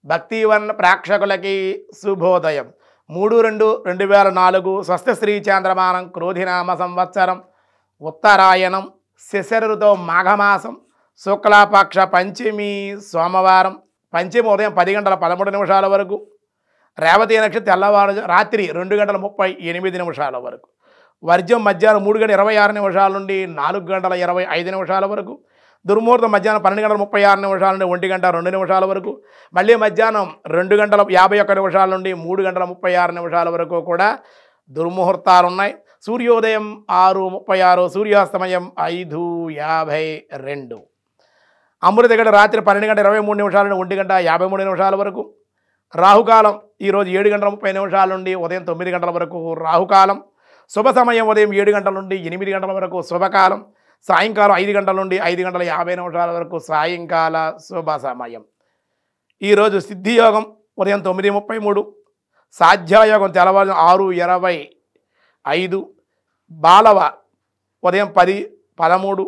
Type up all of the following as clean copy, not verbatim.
భక్తివన్ ప్రేక్షకులకి శుభోదయం. 3/2/2004 స్వస్తి శ్రీ చాంద్రమానం క్రోధినామ సంవత్సరం ఉత్తరాయణం శిశిర ఋతువు మాఘమాసం శుక్లపక్ష పంచమి సోమవారం. పంచమి ఉదయం 10:13 వరకు, రేవతి నక్షత్రం తెల్లవారు రాత్రి 2:38 వరకు, వర్జం మధ్యాహ్నం 3:26 నుండి 4:25 వరకు, దుర్ముహూర్తం మధ్యాహ్నం 12:36 నుండి 1:02 వరకు, మళ్ళీ మధ్యాహ్నం 2:51 నుండి 3:36 వరకు కూడా దుర్ముహూర్తాలు ఉన్నాయి. సూర్యోదయం 6:36, సూర్యాస్తమయం 5:52. అమృత గంట రాత్రి 12:23 నుండి 1:53 వరకు, రాహుకాలం ఈరోజు 7:30 నుండి ఉదయం 9 గంటల వరకు రాహుకాలం, శుభ సమయం ఉదయం 7 గంటల నుండి 8 గంటల వరకు శుభకాలం, సాయంకాలం 5 గంటల నుండి 5:50 వరకు సాయంకాల శుభ సమయం. ఈరోజు సిద్ధియోగం ఉదయం 9:33, సాధ్యాయోగం తెల్లవారు 6:25, బాలవ ఉదయం 10:13,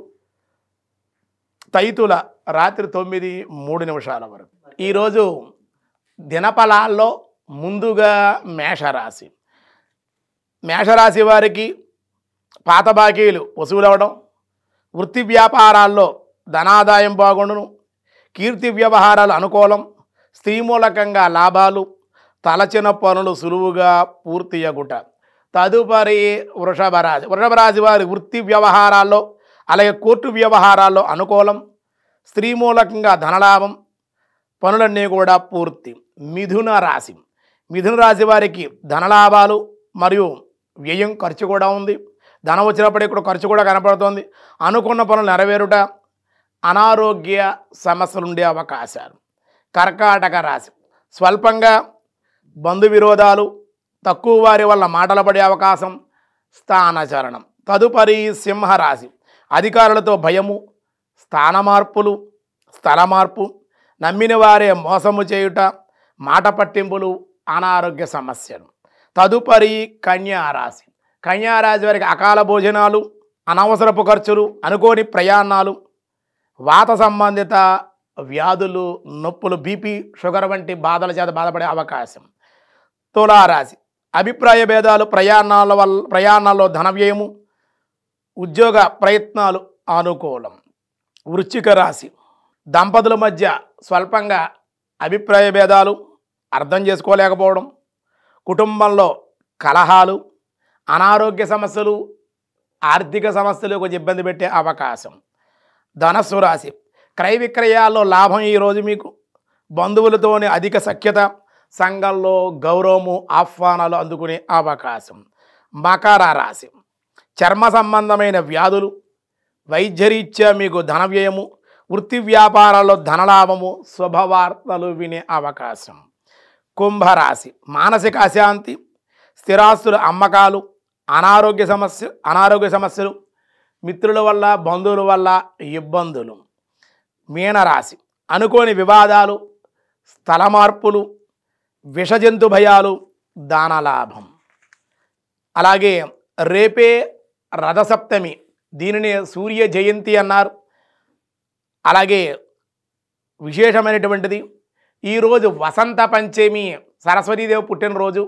తైతుల రాత్రి 9:03 వరకు. ఈరోజు దినఫలాల్లో ముందుగా మేషరాశి. మేషరాశి వారికి పాత బాకీలు వసూలవడం, వృత్తి వ్యాపారాల్లో ధనాదాయం బాగుండును, కీర్తి వ్యవహారాలు అనుకూలం, స్త్రీ మూలకంగా లాభాలు, తలచిన పనులు సులువుగా పూర్తియగుట. తదుపరి వృషభరాశి. వృషభరాశి వారి వృత్తి వ్యవహారాల్లో అలాగే కోర్టు వ్యవహారాల్లో అనుకూలం, స్త్రీ మూలకంగా ధనలాభం, పనులన్నీ కూడా పూర్తి. మిథున రాశి. మిథున రాశి వారికి ధనలాభాలు మరియు వ్యయం ఖర్చు కూడా ఉంది. ధనం వచ్చినప్పటికీ కూడా ఖర్చు కూడా కనపడుతోంది. అనుకున్న పనులు నెరవేరుట, అనారోగ్య సమస్యలు ఉండే అవకాశాలు. కర్కాటక రాశి. స్వల్పంగా బంధు విరోధాలు, తక్కువ వారి వల్ల మాటలు పడే అవకాశం, స్థానచలనం. తదుపరి సింహరాశి. అధికారులతో భయము, స్థాన మార్పులు, స్థల మార్పు, నమ్మిన వారే మోసము చేయుట, మాట పట్టింపులు, అనారోగ్య సమస్యలు. తదుపరి కన్యారాశి. కన్యారాశి వారికి అకాల భోజనాలు, అనవసరపు ఖర్చులు, అనుకోని ప్రయాణాలు, వాత సంబంధిత వ్యాధులు, నొప్పులు, బీపీ, షుగర్ వంటి బాధల చేత బాధపడే అవకాశం. తులారాశి. అభిప్రాయ భేదాలు, ప్రయాణాల్లో ధన వ్యయము, ఉద్యోగ ప్రయత్నాలు అనుకూలం. వృశ్చిక రాశి. దంపతుల మధ్య స్వల్పంగా అభిప్రాయ భేదాలు, అర్థం చేసుకోలేకపోవడం, కుటుంబంలో కలహాలు, అనారోగ్య సమస్యలు, ఆర్థిక సమస్యలు కొంచెం ఇబ్బంది పెట్టే అవకాశం. ధనస్సు రాశి. క్రయ విక్రయాల్లో లాభం ఈరోజు మీకు, బంధువులతోనే అధిక సఖ్యత, సంఘంలో గౌరవము, ఆహ్వానాలు అందుకునే అవకాశం. మకర రాశి. చర్మ సంబంధమైన వ్యాధులు, వైద్యరీత్యా మీకు ధన వ్యయము, వృత్తి వ్యాపారాల్లో ధనలాభము, శుభవార్తలు వినే అవకాశం. కుంభరాశి. మానసిక అశాంతి, స్థిరాస్తుల అమ్మకాలు, అనారోగ్య సమస్యలు, మిత్రుల వల్ల బంధువుల వల్ల ఇబ్బందులు. మీనరాశి. అనుకోని వివాదాలు, స్థల మార్పులు, విషజంతు భయాలు, దానలాభం. అలాగే రేపే రథసప్తమి, దీనిని సూర్య జయంతి అన్నారు. అలాగే విశేషమైనటువంటిది ఈరోజు వసంత పంచమి, సరస్వతీదేవి పుట్టినరోజు.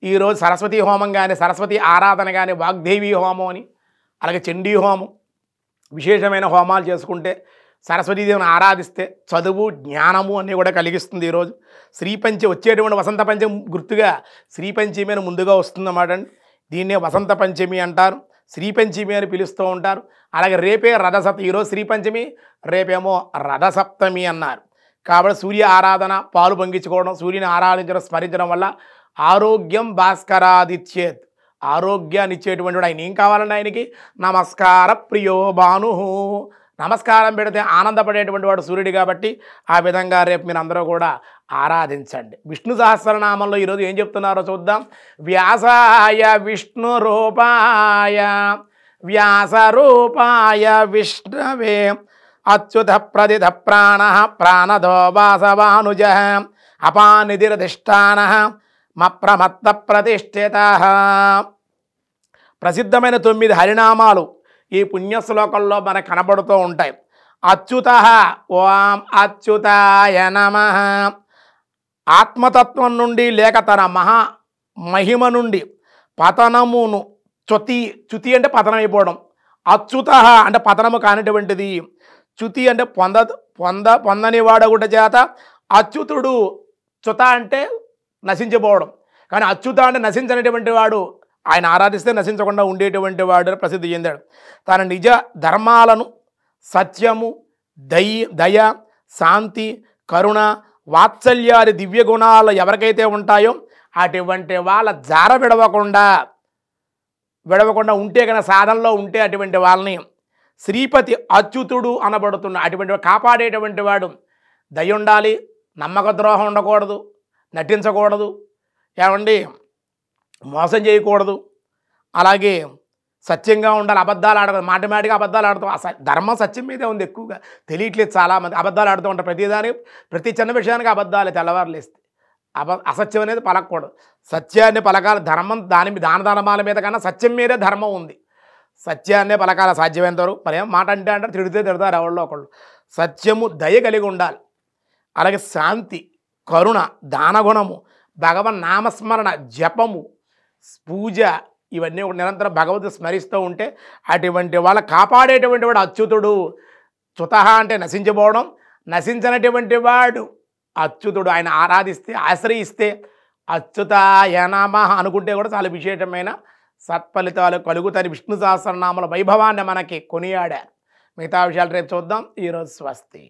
ఈరోజు సరస్వతీ హోమం కానీ, సరస్వతి ఆరాధన కానీ, వాగ్దేవి హోమం అని, అలాగే చండీ హోమం, విశేషమైన హోమాలు చేసుకుంటే, సరస్వతీదేవిని ఆరాధిస్తే చదువు, జ్ఞానము అన్నీ కూడా కలిగిస్తుంది. ఈరోజు శ్రీపంచమి వచ్చేటువంటి వసంత పంచమి గుర్తుగా శ్రీపంచమి అని ముందుగా వస్తుందన్నమాట. దీన్నే వసంత పంచమి అంటారు, శ్రీపంచమి అని పిలుస్తూ ఉంటారు. అలాగే రేపే రథసప్తమి. ఈరోజు శ్రీపంచమి, రేపేమో రథసప్తమి అన్నారు. కాబట్టి సూర్య ఆరాధన, పాలు పొంగించుకోవడం, సూర్యుని ఆరాధించడం, స్మరించడం వల్ల ఆరోగ్యం భాస్కరాదిచ్చేత్, ఆరోగ్యాన్ని ఇచ్చేటువంటి ఆయన. ఏం కావాలండి ఆయనకి? నమస్కార ప్రియో భాను, నమస్కారం పెడితే ఆనందపడేటువంటి వాడు సూర్యుడు. కాబట్టి ఆ విధంగా రేపు మీరు అందరూ కూడా ఆరాధించండి. విష్ణు సహస్రనామంలో ఈరోజు ఏం చెప్తున్నారో చూద్దాం. వ్యాసాయ విష్ణు రూపాయ, వ్యాస రూపాయ విష్ణవే, అచ్యుత ప్రదిధ ప్రాణ, ప్రాణదో వాసవానుజ, అపానిధిరధిష్టాన, మప్రమత్త ప్రతిష్ఠిత. ప్రసిద్ధమైన 9 హరినామాలు ఈ పుణ్యశ్లోకంలో మనకు కనబడుతూ ఉంటాయి. అచ్యుత, ఓం అచ్యుతాయ నమః, ఆత్మతత్వం నుండి లేక తన మహిమ నుండి పతనమును చ్యుతి అంటే పతనం అయిపోవడం, అచ్యుత అంటే పతనము కానిటువంటిది, చ్యుతి అంటే పొందని వాడగుట చేత అచ్యుతుడు, చ్యుత అంటే నశించిపోవడం. కానీ అచ్యుత అంటే నశించినటువంటి వాడు, ఆయన ఆరాధిస్తే నశించకుండా ఉండేటువంటి వాడు ప్రసిద్ధి చెందాడు. తన నిజ ధర్మాలను సత్యము, దయ, శాంతి, కరుణ, వాత్సల్యాది దివ్య గుణాలు ఎవరికైతే ఉంటాయో అటువంటి వాళ్ళ జార విడవకుండా ఉంటే కనుక సాధనలో ఉంటే అటువంటి వాళ్ళని శ్రీపతి అచ్యుతుడు అనబడుతున్న అటువంటి కాపాడేటువంటి వాడు. దయ ఉండాలి, నమ్మక ద్రోహం ఉండకూడదు, నటించకూడదు, ఏమండి మోసం చేయకూడదు, అలాగే సత్యంగా ఉండాలి, అబద్ధాలు ఆడకూడదు. మాటిమాటిగా అబద్ధాలు ఆడుతాం. ధర్మం సత్యం మీదే ఉంది, ఎక్కువగా తెలియట్లేదు. చాలామంది అబద్ధాలు ఆడుతూ ఉంటారు. ప్రతి చిన్న విషయానికి అబద్ధాలు, తెల్లవారులేస్తే అసత్యం అనేది పలకూడదు. సత్యాన్ని పలకాలి. ధర్మం దాన ధర్మాల మీద కన్నా సత్యం మీదే ధర్మం ఉంది. సత్యాన్నే పలకాల సాధ్యమైనంత వరకు. మరి ఏం మాట అంటే తిడతారు ఎవరిలో ఒకళ్ళు. సత్యము, దయ కలిగి ఉండాలి. అలాగే శాంతి, కరుణ, దానగుణము, భగవన్ నామస్మరణ, జపము, పూజ, ఇవన్నీ నిరంతరం భగవద్గీత స్మరిస్తూ ఉంటే అటువంటి వాళ్ళ కాపాడేటువంటి వాడు అచ్యుతుడు. చ్యుత అంటే నశించిపోవడం, నశించినటువంటి వాడు అచ్యుతుడు. ఆయన ఆరాధిస్తే, ఆశ్రయిస్తే అచ్యుతాయ నమః అనుకుంటే కూడా చాలా విశేషమైన సత్ఫలితాలు కలుగుతాయి. విష్ణు సహస్రనామాల వైభవాన్ని మనకి కొనియాడారు. మిగతా విషయాలు రేపు చూద్దాం. ఈరోజు స్వస్తి.